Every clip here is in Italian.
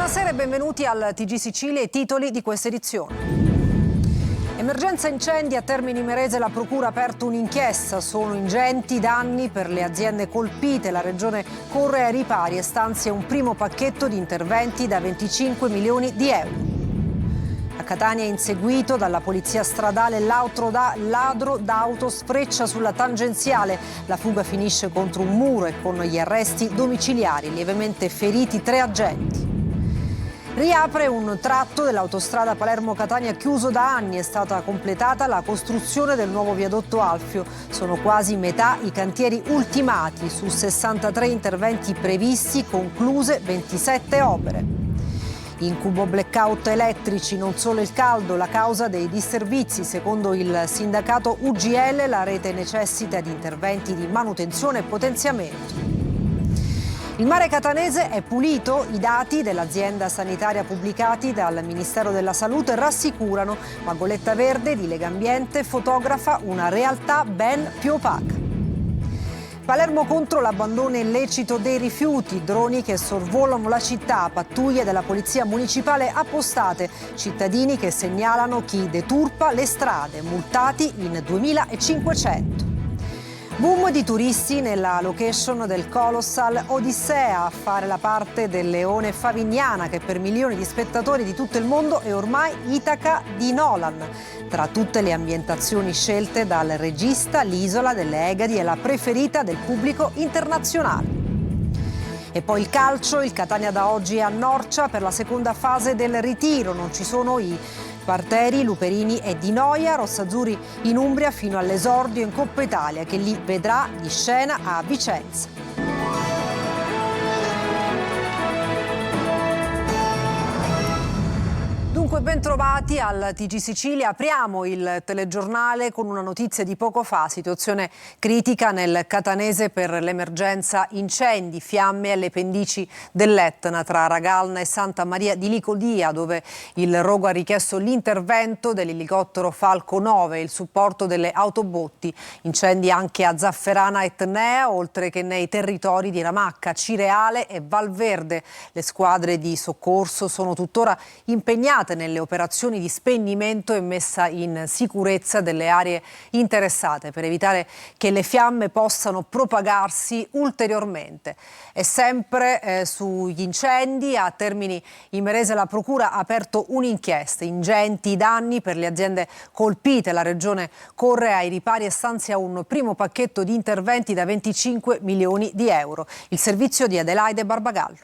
Buonasera e benvenuti al TG Sicilia, i titoli di questa edizione. Emergenza incendi a Termini Imerese, la procura ha aperto un'inchiesta, sono ingenti i danni per le aziende colpite, la regione corre ai ripari e stanzia un primo pacchetto di interventi da 25 milioni di euro. A Catania è inseguito dalla polizia stradale ladro d'auto sfreccia sulla tangenziale, la fuga finisce contro un muro e con gli arresti domiciliari, lievemente feriti 3 agenti. Riapre un tratto dell'autostrada Palermo-Catania chiuso da anni, è stata completata la costruzione del nuovo viadotto Alfio. Sono quasi metà i cantieri ultimati, su 63 interventi previsti, concluse 27 opere. Incubo blackout elettrici, non solo il caldo, la causa dei disservizi. Secondo il sindacato UGL la rete necessita di interventi di manutenzione e potenziamento. Il mare catanese è pulito, i dati dell'azienda sanitaria pubblicati dal Ministero della Salute rassicurano, ma Goletta Verde di Legambiente fotografa una realtà ben più opaca. Palermo contro l'abbandono illecito dei rifiuti, droni che sorvolano la città, pattuglie della polizia municipale appostate, cittadini che segnalano chi deturpa le strade, multati in 2500. Boom di turisti nella location del Colossal Odissea a fare la parte del leone Favignana che per milioni di spettatori di tutto il mondo è ormai Itaca di Nolan. Tra tutte le ambientazioni scelte dal regista, l'isola delle Egadi è la preferita del pubblico internazionale. E poi il calcio, il Catania da oggi è a Norcia per la seconda fase del ritiro, non ci sono i Parteri, Luperini e Di Noia, rossazzurri in Umbria fino all'esordio in Coppa Italia che li vedrà di scena a Vicenza. Dunque, bentrovati al TG Sicilia. Apriamo il telegiornale con una notizia di poco fa, situazione critica nel catanese per l'emergenza incendi, fiamme alle pendici dell'Etna tra Ragalna e Santa Maria di Licodia, dove il rogo ha richiesto l'intervento dell'elicottero Falco 9 e il supporto delle autobotti. Incendi anche a Zafferana Etnea, oltre che nei territori di Ramacca, Cireale e Valverde. Le squadre di soccorso sono tuttora impegnate nelle operazioni di spegnimento e messa in sicurezza delle aree interessate per evitare che le fiamme possano propagarsi ulteriormente. E sempre sugli incendi a Termini Imerese la procura ha aperto un'inchiesta, ingenti i danni per le aziende colpite, la regione corre ai ripari e stanzia un primo pacchetto di interventi da 25 milioni di euro. Il servizio di Adelaide Barbagallo.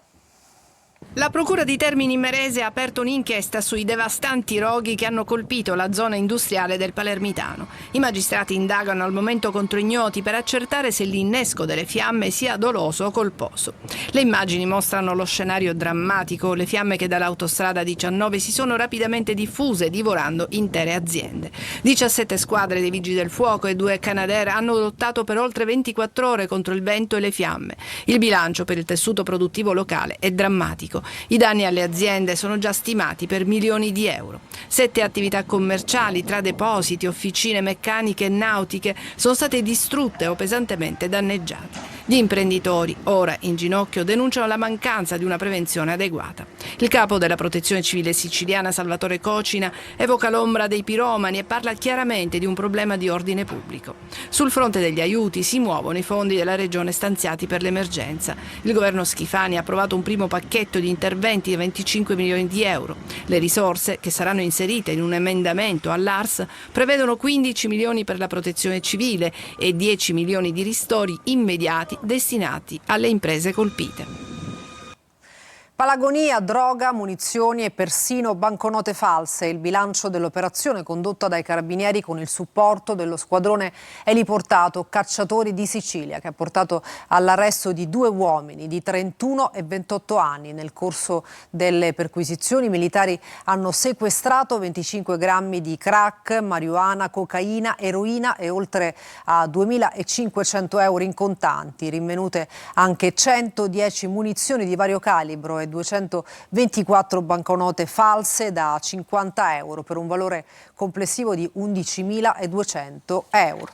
La Procura di Termini Imerese ha aperto un'inchiesta sui devastanti roghi che hanno colpito la zona industriale del Palermitano. I magistrati indagano al momento contro ignoti per accertare se l'innesco delle fiamme sia doloso o colposo. Le immagini mostrano lo scenario drammatico, le fiamme che dall'autostrada 19 si sono rapidamente diffuse, divorando intere aziende. 17 squadre dei Vigili del Fuoco e 2 Canadair hanno lottato per oltre 24 ore contro il vento e le fiamme. Il bilancio per il tessuto produttivo locale è drammatico. I danni alle aziende sono già stimati per milioni di euro. 7 attività commerciali tra depositi, officine meccaniche e nautiche sono state distrutte o pesantemente danneggiate. Gli imprenditori, ora in ginocchio, denunciano la mancanza di una prevenzione adeguata. Il capo della Protezione Civile siciliana, Salvatore Cocina, evoca l'ombra dei piromani e parla chiaramente di un problema di ordine pubblico. Sul fronte degli aiuti si muovono i fondi della Regione stanziati per l'emergenza. Il governo Schifani ha approvato un primo pacchetto di interventi di 25 milioni di euro. Le risorse, che saranno inserite in un emendamento all'ARS, prevedono 15 milioni per la protezione civile e 10 milioni di ristori immediati destinati alle imprese colpite. Palagonia, droga, munizioni e persino banconote false. Il bilancio dell'operazione condotta dai carabinieri con il supporto dello squadrone eliportato Cacciatori di Sicilia, che ha portato all'arresto di 2 uomini di 31 e 28 anni. Nel corso delle perquisizioni i militari hanno sequestrato 25 grammi di crack, marijuana, cocaina, eroina e oltre a 2.500 euro in contanti. Rinvenute anche 110 munizioni di vario calibro e 224 banconote false da 50 euro per un valore complessivo di 11.200 euro.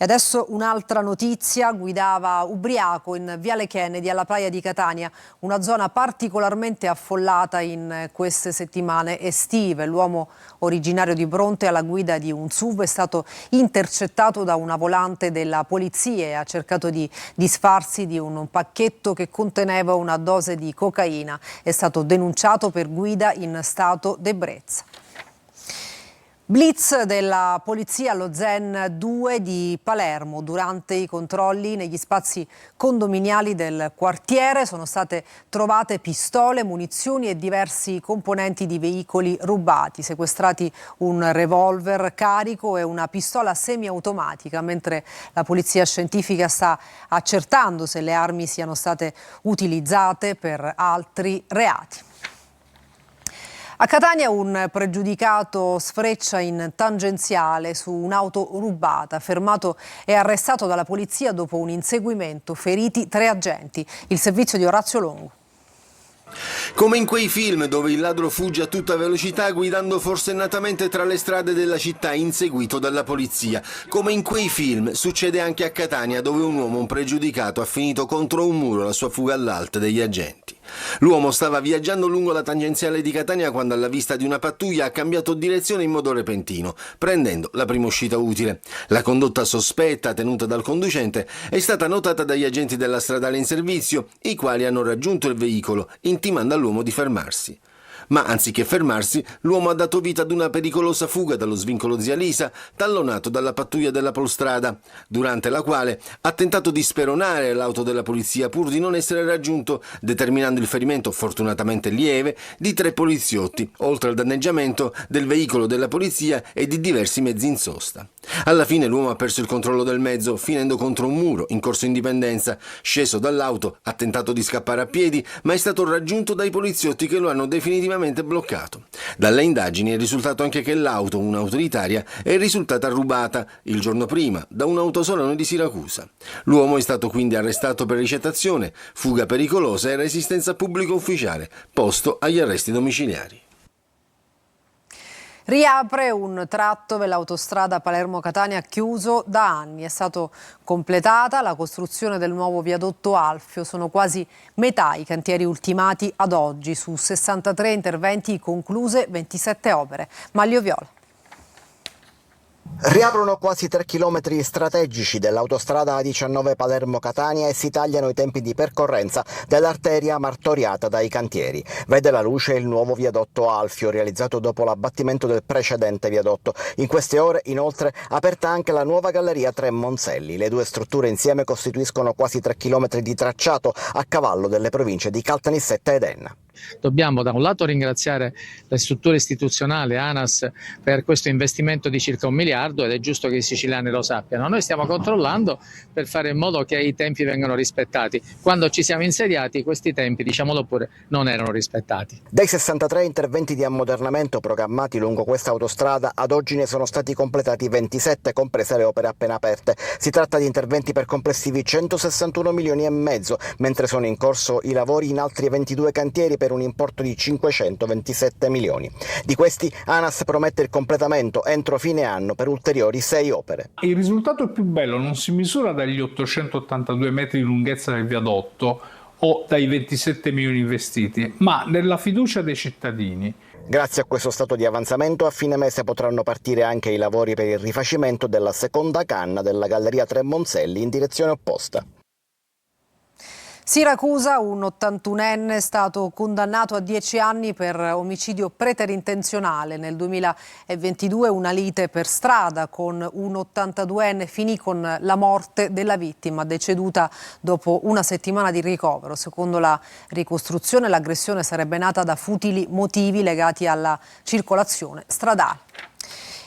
E adesso un'altra notizia: guidava ubriaco in Viale Kennedy alla Playa di Catania, una zona particolarmente affollata in queste settimane estive. L'uomo originario di Bronte alla guida di un SUV è stato intercettato da una volante della polizia e ha cercato di disfarsi di un pacchetto che conteneva una dose di cocaina. È stato denunciato per guida in stato d'ebbrezza. Blitz della polizia allo Zen 2 di Palermo. Durante i controlli negli spazi condominiali del quartiere sono state trovate pistole, munizioni e diversi componenti di veicoli rubati. Sequestrati un revolver carico e una pistola semiautomatica, mentre la polizia scientifica sta accertando se le armi siano state utilizzate per altri reati. A Catania un pregiudicato sfreccia in tangenziale su un'auto rubata, fermato e arrestato dalla polizia dopo un inseguimento, feriti 3 agenti. Il servizio di Orazio Longo. Come in quei film dove il ladro fugge a tutta velocità guidando forsennatamente tra le strade della città inseguito dalla polizia. Come in quei film succede anche a Catania, dove un uomo, un pregiudicato, ha finito contro un muro la sua fuga all'alta degli agenti. L'uomo stava viaggiando lungo la tangenziale di Catania quando, alla vista di una pattuglia, ha cambiato direzione in modo repentino, prendendo la prima uscita utile. La condotta sospetta tenuta dal conducente è stata notata dagli agenti della stradale in servizio, i quali hanno raggiunto il veicolo, intimando all'uomo di fermarsi. Ma anziché fermarsi, l'uomo ha dato vita ad una pericolosa fuga dallo svincolo Zia Lisa, tallonato dalla pattuglia della Polstrada, durante la quale ha tentato di speronare l'auto della polizia pur di non essere raggiunto, determinando il ferimento, fortunatamente lieve, di 3 poliziotti, oltre al danneggiamento del veicolo della polizia e di diversi mezzi in sosta. Alla fine l'uomo ha perso il controllo del mezzo, finendo contro un muro in Corso Indipendenza. Sceso dall'auto, ha tentato di scappare a piedi, ma è stato raggiunto dai poliziotti che lo hanno definitivamente bloccato. Dalle indagini è risultato anche che l'auto, un'autoritaria, è risultata rubata il giorno prima da un autosolano di Siracusa. L'uomo è stato quindi arrestato per ricettazione, fuga pericolosa e resistenza a pubblico ufficiale, posto agli arresti domiciliari. Riapre un tratto dell'autostrada Palermo-Catania chiuso da anni. È stata completata la costruzione del nuovo viadotto Alfio. Sono quasi metà i cantieri ultimati ad oggi. Su 63 interventi concluse 27 opere. Maglio Viola. Riaprono quasi 3 chilometri strategici dell'autostrada A19 Palermo-Catania e si tagliano i tempi di percorrenza dell'arteria martoriata dai cantieri. Vede la luce il nuovo viadotto Alfio, realizzato dopo l'abbattimento del precedente viadotto. In queste ore, inoltre, aperta anche la nuova galleria Tre Monselli. Le 2 strutture insieme costituiscono quasi 3 chilometri di tracciato a cavallo delle province di Caltanissetta ed Enna. Dobbiamo da un lato ringraziare le strutture istituzionali, ANAS, per questo investimento di circa 1 miliardo, ed è giusto che i siciliani lo sappiano. Noi stiamo controllando per fare in modo che i tempi vengano rispettati. Quando ci siamo insediati questi tempi, diciamolo pure, non erano rispettati. Dei 63 interventi di ammodernamento programmati lungo questa autostrada, ad oggi ne sono stati completati 27, comprese le opere appena aperte. Si tratta di interventi per complessivi 161 milioni e mezzo, mentre sono in corso i lavori in altri 22 cantieri per un importo di 527 milioni. Di questi ANAS promette il completamento entro fine anno per ulteriori 6 opere. Il risultato più bello non si misura dagli 882 metri di lunghezza del viadotto o dai 27 milioni investiti, ma nella fiducia dei cittadini. Grazie a questo stato di avanzamento, a fine mese potranno partire anche i lavori per il rifacimento della seconda canna della galleria Tre Monselli in direzione opposta. Siracusa, un 81enne è stato condannato a 10 anni per omicidio preterintenzionale. Nel 2022 una lite per strada con un 82enne finì con la morte della vittima, deceduta dopo una settimana di ricovero. Secondo la ricostruzione, l'aggressione sarebbe nata da futili motivi legati alla circolazione stradale.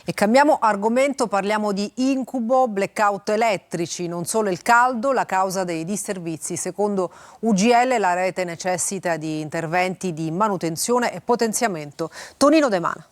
E cambiamo argomento, parliamo di incubo, blackout elettrici, non solo il caldo, la causa dei disservizi. Secondo UGL la rete necessita di interventi di manutenzione e potenziamento. Tonino De Mana.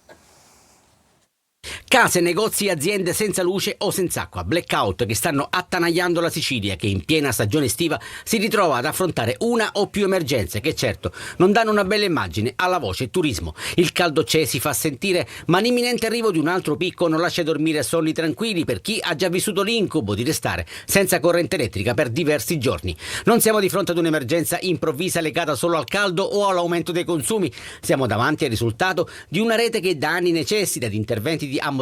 Case, negozi e aziende senza luce o senza acqua, blackout che stanno attanagliando la Sicilia, che in piena stagione estiva si ritrova ad affrontare una o più emergenze che certo non danno una bella immagine alla voce turismo. Il caldo c'è, si fa sentire, ma l'imminente arrivo di un altro picco non lascia dormire sonni tranquilli per chi ha già vissuto l'incubo di restare senza corrente elettrica per diversi giorni. Non siamo di fronte ad un'emergenza improvvisa legata solo al caldo o all'aumento dei consumi, siamo davanti al risultato di una rete che da anni necessita di interventi di ammodernamento,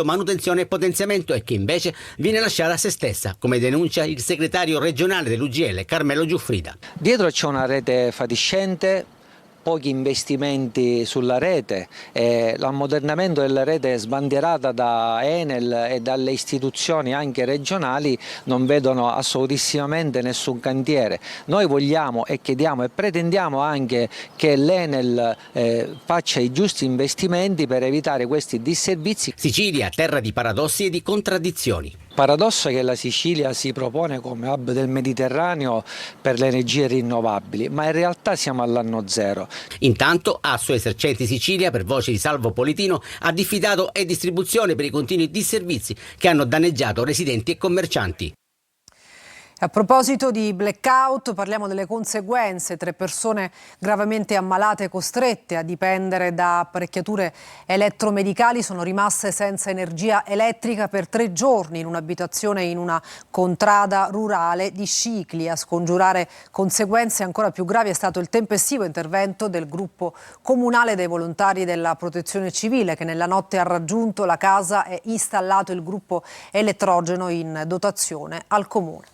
manutenzione e potenziamento e che invece viene lasciata a se stessa, come denuncia il segretario regionale dell'UGL Carmelo Giuffrida. Dietro c'è una rete fatiscente, pochi investimenti sulla rete, l'ammodernamento della rete sbandierata da Enel e dalle istituzioni anche regionali non vedono assolutissimamente nessun cantiere. Noi vogliamo e chiediamo e pretendiamo anche che l'Enel faccia i giusti investimenti per evitare questi disservizi. Sicilia, terra di paradossi e di contraddizioni. Paradosso è che la Sicilia si propone come hub del Mediterraneo per le energie rinnovabili, ma in realtà siamo all'anno zero. Intanto, Asso Esercenti Sicilia, per voce di Salvo Politino, ha diffidato e distribuzione per i continui disservizi che hanno danneggiato residenti e commercianti. A proposito di blackout, parliamo delle conseguenze. 3 persone gravemente ammalate costrette a dipendere da apparecchiature elettromedicali sono rimaste senza energia elettrica per 3 giorni in un'abitazione in una contrada rurale di Scicli. A scongiurare conseguenze ancora più gravi è stato il tempestivo intervento del gruppo comunale dei volontari della Protezione Civile, che nella notte ha raggiunto la casa e installato il gruppo elettrogeno in dotazione al comune.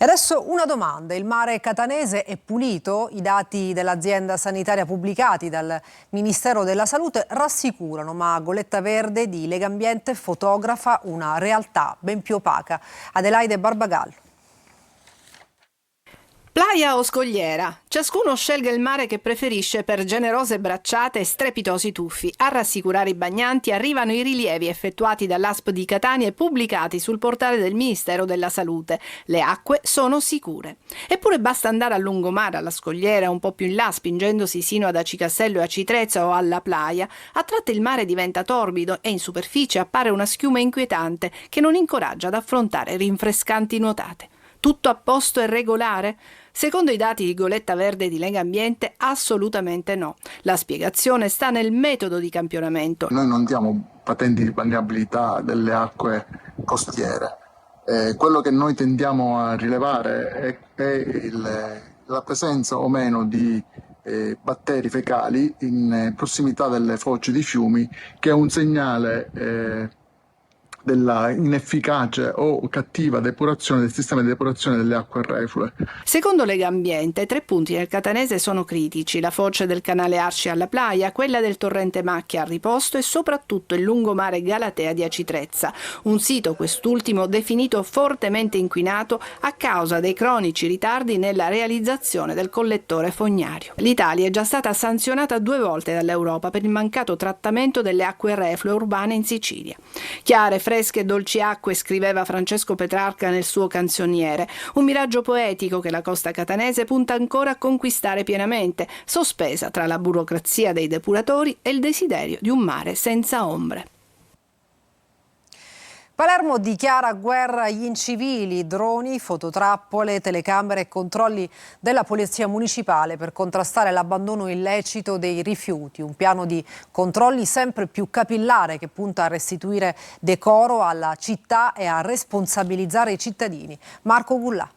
E adesso una domanda: il mare catanese è pulito? I dati dell'azienda sanitaria pubblicati dal Ministero della Salute rassicurano, ma Goletta Verde di Legambiente fotografa una realtà ben più opaca. Adelaide Barbagallo. Playa o scogliera? Ciascuno scelga il mare che preferisce per generose bracciate e strepitosi tuffi. A rassicurare i bagnanti arrivano i rilievi effettuati dall'ASP di Catania e pubblicati sul portale del Ministero della Salute. Le acque sono sicure. Eppure basta andare a lungomare, alla scogliera, un po' più in là, spingendosi sino ad Acicastello e Acitrezza o alla Playa. A tratti il mare diventa torbido e in superficie appare una schiuma inquietante che non incoraggia ad affrontare rinfrescanti nuotate. Tutto a posto e regolare? Secondo i dati di Goletta Verde di Legambiente, assolutamente no. La spiegazione sta nel metodo di campionamento. Noi non diamo patenti di bagnabilità delle acque costiere. Quello che noi tendiamo a rilevare è la presenza o meno di batteri fecali in prossimità delle foci di fiumi, che è un segnale della inefficace o cattiva depurazione del sistema di depurazione delle acque reflue. Secondo Legambiente, 3 punti nel catanese sono critici: la foce del canale Arci alla Playa, quella del torrente Macchia al Riposto e soprattutto il lungomare Galatea di Acitrezza, un sito quest'ultimo definito fortemente inquinato a causa dei cronici ritardi nella realizzazione del collettore fognario. L'Italia è già stata sanzionata 2 volte dall'Europa per il mancato trattamento delle acque reflue urbane in Sicilia. Chiare, fresche e dolci acque, scriveva Francesco Petrarca nel suo Canzoniere, un miraggio poetico che la costa catanese punta ancora a conquistare pienamente, sospesa tra la burocrazia dei depuratori e il desiderio di un mare senza ombre. Palermo dichiara guerra agli incivili, droni, fototrappole, telecamere e controlli della Polizia Municipale per contrastare l'abbandono illecito dei rifiuti. Un piano di controlli sempre più capillare che punta a restituire decoro alla città e a responsabilizzare i cittadini. Marco Gullà.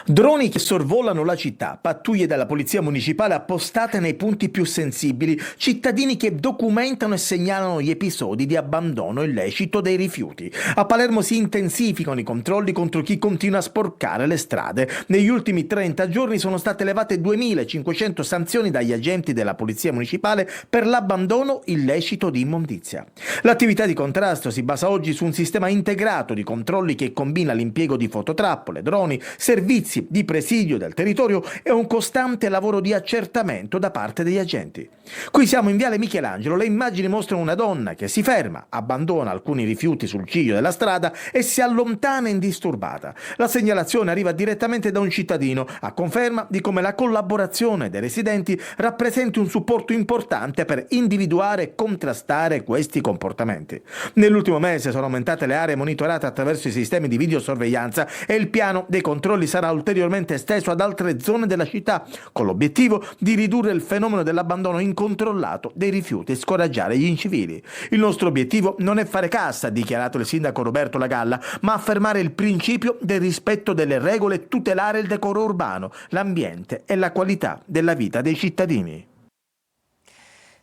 Droni che sorvolano la città, pattuglie della Polizia Municipale appostate nei punti più sensibili, cittadini che documentano e segnalano gli episodi di abbandono illecito dei rifiuti. A Palermo si intensificano i controlli contro chi continua a sporcare le strade. Negli ultimi 30 giorni sono state elevate 2.500 sanzioni dagli agenti della Polizia Municipale per l'abbandono illecito di immondizia. L'attività di contrasto si basa oggi su un sistema integrato di controlli che combina l'impiego di fototrappole, droni, servizi servizi di presidio del territorio e un costante lavoro di accertamento da parte degli agenti. Qui siamo in Viale Michelangelo, le immagini mostrano una donna che si ferma, abbandona alcuni rifiuti sul ciglio della strada e si allontana indisturbata. La segnalazione arriva direttamente da un cittadino, a conferma di come la collaborazione dei residenti rappresenti un supporto importante per individuare e contrastare questi comportamenti. Nell'ultimo mese sono aumentate le aree monitorate attraverso i sistemi di videosorveglianza e il piano dei controlli sarà ulteriormente esteso ad altre zone della città, con l'obiettivo di ridurre il fenomeno dell'abbandono incontrollato dei rifiuti e scoraggiare gli incivili. Il nostro obiettivo non è fare cassa, ha dichiarato il sindaco Roberto Lagalla, ma affermare il principio del rispetto delle regole e tutelare il decoro urbano, l'ambiente e la qualità della vita dei cittadini.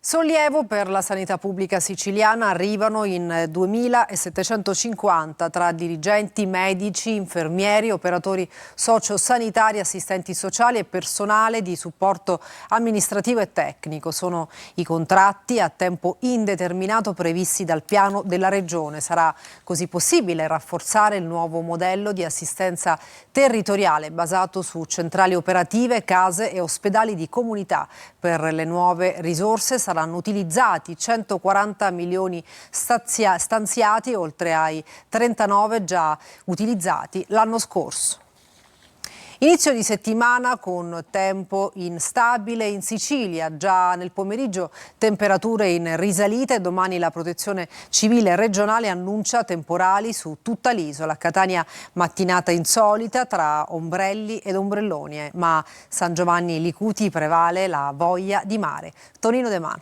Sollievo per la sanità pubblica siciliana, arrivano in 2.750 tra dirigenti, medici, infermieri, operatori sociosanitari, assistenti sociali e personale di supporto amministrativo e tecnico. Sono i contratti a tempo indeterminato previsti dal piano della Regione. Sarà così possibile rafforzare il nuovo modello di assistenza territoriale basato su centrali operative, case e ospedali di comunità. Per le nuove risorse saranno utilizzati 140 milioni stanziati, oltre ai 39 già utilizzati l'anno scorso. Inizio di settimana con tempo instabile in Sicilia, già nel pomeriggio temperature in risalita e domani la Protezione Civile regionale annuncia temporali su tutta l'isola. A Catania mattinata insolita tra ombrelli ed ombrelloni, ma San Giovanni Licuti prevale la voglia di mare. Tonino De Mano.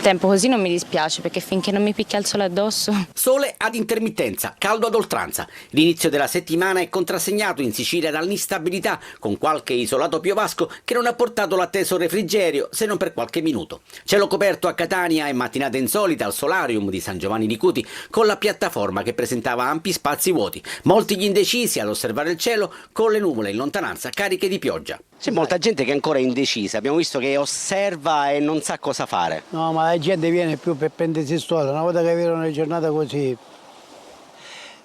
Tempo così non mi dispiace perché finché non mi picchia il sole addosso. Sole ad intermittenza, caldo ad oltranza. L'inizio della settimana è contrassegnato in Sicilia dall'instabilità, con qualche isolato piovasco che non ha portato l'atteso refrigerio se non per qualche minuto. Cielo coperto a Catania e mattinata insolita al solarium di San Giovanni Licuti, con la piattaforma che presentava ampi spazi vuoti. Molti gli indecisi ad osservare il cielo con le nuvole in lontananza cariche di pioggia. C'è molta gente che è ancora indecisa, abbiamo visto che osserva e non sa cosa fare. No, ma la gente viene più per prendersi storia, una volta che vedono le giornate così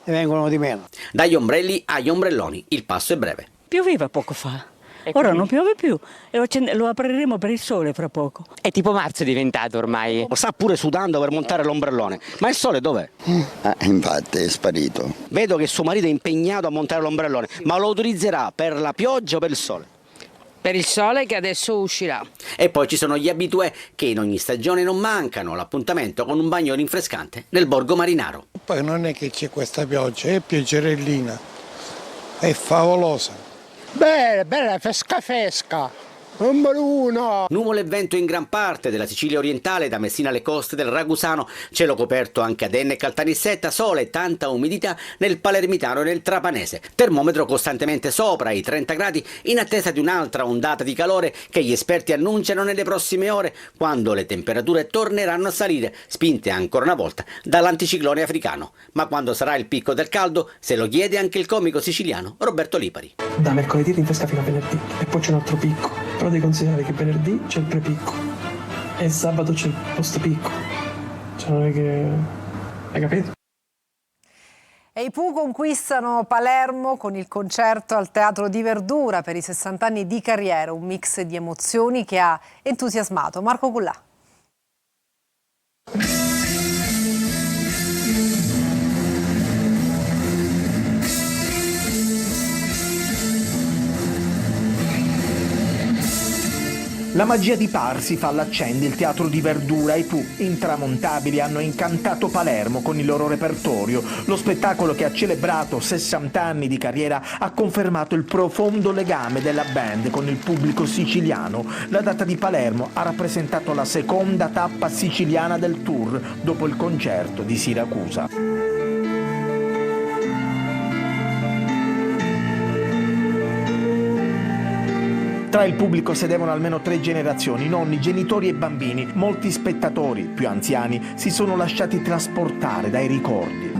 ne vengono di meno. Dagli ombrelli agli ombrelloni, il passo è breve. Pioveva poco fa, ora non piove più e lo apriremo per il sole fra poco. È tipo marzo è diventato ormai. Lo sta pure sudando per montare l'ombrellone. Ma il sole dov'è? Infatti è sparito. Vedo che suo marito è impegnato a montare l'ombrellone, ma lo utilizzerà per la pioggia o per il sole? Per il sole che adesso uscirà. E poi ci sono gli abitué che in ogni stagione non mancano l'appuntamento con un bagno rinfrescante nel Borgo Marinaro. Poi non è che c'è questa pioggia, è pioggerellina, è favolosa. Bella, fresca. Numero uno! Nuvole e vento in gran parte della Sicilia orientale, da Messina alle coste del Ragusano, cielo coperto anche ad Enna e Caltanissetta, sole e tanta umidità nel Palermitano e nel Trapanese. Termometro costantemente sopra i 30 gradi in attesa di un'altra ondata di calore che gli esperti annunciano nelle prossime ore, quando le temperature torneranno a salire, spinte ancora una volta dall'anticiclone africano. Ma quando sarà il picco del caldo, se lo chiede anche il comico siciliano Roberto Lipari. Da mercoledì rinfresca fino a venerdì e poi c'è un altro picco. Però devi considerare che venerdì c'è il prepicco e il sabato c'è il post-picco. Cioè non è che... Hai capito? E i Pooh conquistano Palermo con il concerto al Teatro di Verdura per i 60 anni di carriera, un mix di emozioni che ha entusiasmato Marco Cullà. La magia di Parsifal accende il Teatro di Verdura. I Pooh, intramontabili, hanno incantato Palermo con il loro repertorio. Lo spettacolo, che ha celebrato 60 anni di carriera, ha confermato il profondo legame della band con il pubblico siciliano. La data di Palermo ha rappresentato la seconda tappa siciliana del tour, dopo il concerto di Siracusa. Tra il pubblico sedevano almeno 3 generazioni, nonni, genitori e bambini. Molti spettatori, più anziani, si sono lasciati trasportare dai ricordi.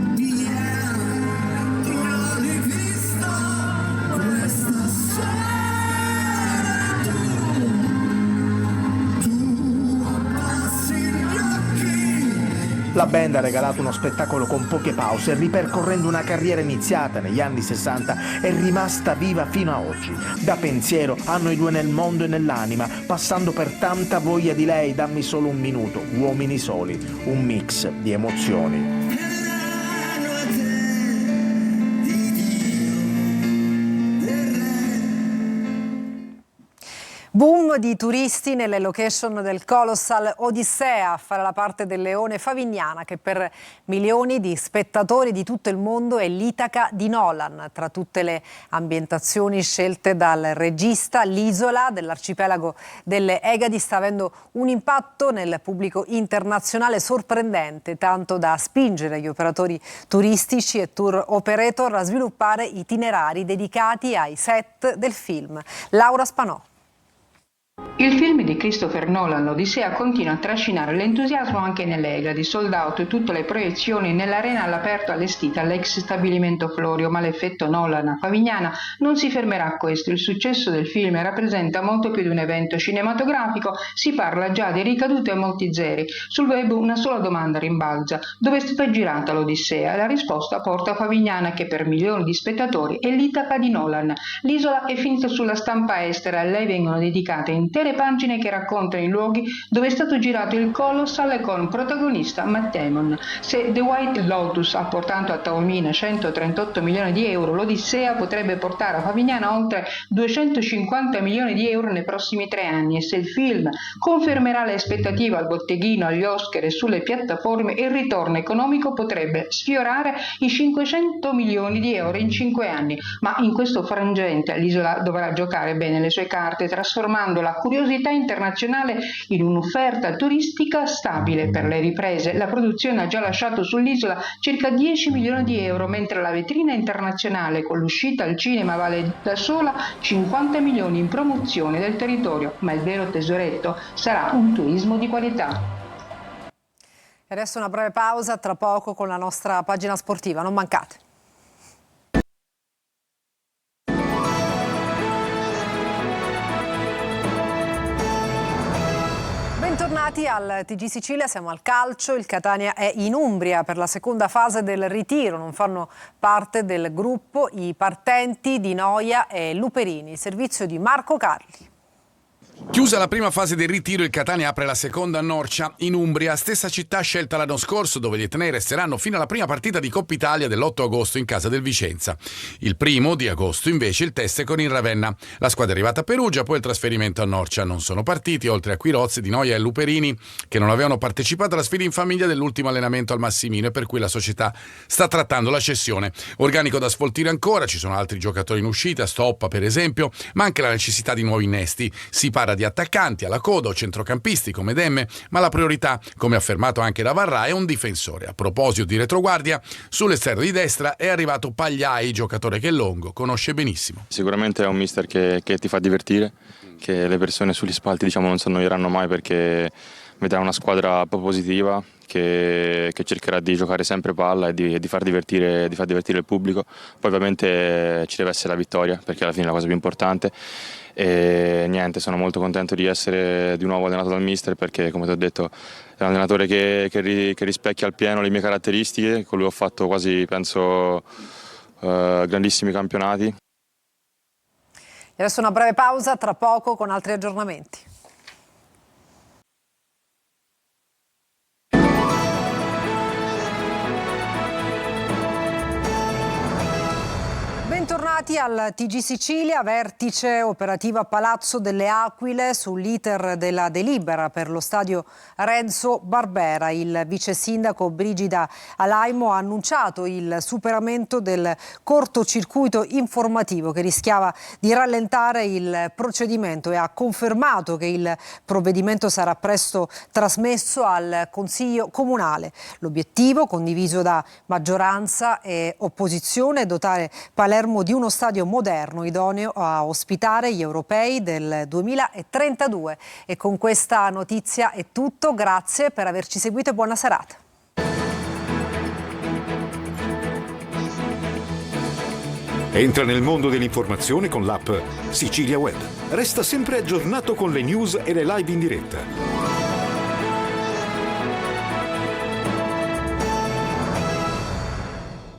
La band ha regalato uno spettacolo con poche pause, ripercorrendo una carriera iniziata negli anni 60 e rimasta viva fino a oggi. Da pensiero hanno i due nel mondo e nell'anima, passando per tanta voglia di lei, dammi solo un minuto, uomini soli, un mix di emozioni. Boom di turisti nelle location del Colossal Odissea a fare la parte del leone Favignana, che per milioni di spettatori di tutto il mondo è l'Itaca di Nolan. Tra tutte le ambientazioni scelte dal regista, l'isola dell'arcipelago delle Egadi sta avendo un impatto nel pubblico internazionale sorprendente, tanto da spingere gli operatori turistici e tour operator a sviluppare itinerari dedicati ai set del film. Laura Spanò. Il film di Christopher Nolan, l'Odissea, continua a trascinare l'entusiasmo anche nelle Egadi, sold out tutte le proiezioni nell'arena all'aperto allestita all'ex stabilimento Florio, ma l'effetto Nolan a Favignana non si fermerà a questo. Il successo del film rappresenta molto più di un evento cinematografico, si parla già di ricadute a molti zeri. Sul web una sola domanda rimbalza: dove è stata girata l'Odissea? La risposta porta a Favignana, che per milioni di spettatori è l'Itaca di Nolan. L'isola è finita sulla stampa estera, a lei vengono dedicate intere pagine che raccontano i luoghi dove è stato girato il Colossal, con protagonista Matt Damon. Se The White Lotus ha portato a Taormina 138 milioni di euro, l'Odissea potrebbe portare a Favignana oltre 250 milioni di euro nei prossimi 3 anni, e se il film confermerà le aspettative al botteghino, agli Oscar e sulle piattaforme, il ritorno economico potrebbe sfiorare i 500 milioni di euro in 5 anni. Ma in questo frangente l'isola dovrà giocare bene le sue carte, trasformando la curiosità internazionale in un'offerta turistica stabile. Per le riprese la produzione ha già lasciato sull'isola circa 10 milioni di euro, mentre la vetrina internazionale con l'uscita al cinema vale da sola 50 milioni in promozione del territorio, ma il vero tesoretto sarà un turismo di qualità. E adesso una breve pausa, tra poco con la nostra pagina sportiva, non mancate. Bentornati al TG Sicilia, siamo al calcio. Il Catania è in Umbria per la seconda fase del ritiro. Non fanno parte del gruppo i partenti di Noia e Luperini. Il servizio di Marco Carli. Chiusa la prima fase del ritiro, il Catania apre la seconda a Norcia, in Umbria, stessa città scelta l'anno scorso, dove gli etnei resteranno fino alla prima partita di Coppa Italia dell'8 agosto in casa del Vicenza. Il 1 di agosto invece il test è con il Ravenna. La squadra è arrivata a Perugia, poi il trasferimento a Norcia. Non sono partiti, oltre a Quirozzi, Di Noia e Luperini, che non avevano partecipato alla sfida in famiglia dell'ultimo allenamento al Massimino, e per cui la società sta trattando la cessione. Organico da sfoltire ancora, ci sono altri giocatori in uscita, Stoppa per esempio, ma anche la necessità di nuovi innesti. Si parla di attaccanti alla coda o centrocampisti come Demme, ma la priorità, come affermato anche da Varrà, è un difensore. A proposito di retroguardia, sull'esterno di destra è arrivato Pagliai, giocatore che Longo conosce benissimo. Sicuramente è un mister che ti fa divertire, che le persone sugli spalti non si annoieranno mai, perché vedrà una squadra propositiva che cercherà di giocare sempre palla e di far divertire il pubblico. Poi ovviamente ci deve essere la vittoria, perché alla fine è la cosa più importante. E niente, sono molto contento di essere di nuovo allenato dal mister, perché come ti ho detto è un allenatore che rispecchia al pieno le mie caratteristiche. Con lui ho fatto quasi, penso, grandissimi campionati. E adesso una breve pausa, tra poco con altri aggiornamenti. Bentornati al TG Sicilia, vertice operativo a Palazzo delle Aquile sull'iter della delibera per lo stadio Renzo Barbera. Il vice sindaco Brigida Alaimo ha annunciato il superamento del cortocircuito informativo che rischiava di rallentare il procedimento, e ha confermato che il provvedimento sarà presto trasmesso al Consiglio Comunale. L'obiettivo, condiviso da maggioranza e opposizione, è dotare Palermo di uno stadio moderno idoneo a ospitare gli europei del 2032. E con questa notizia è tutto, grazie per averci seguito e buona serata. Entra nel mondo dell'informazione con l'app Sicilia Web. Resta sempre aggiornato con le news e le live in diretta.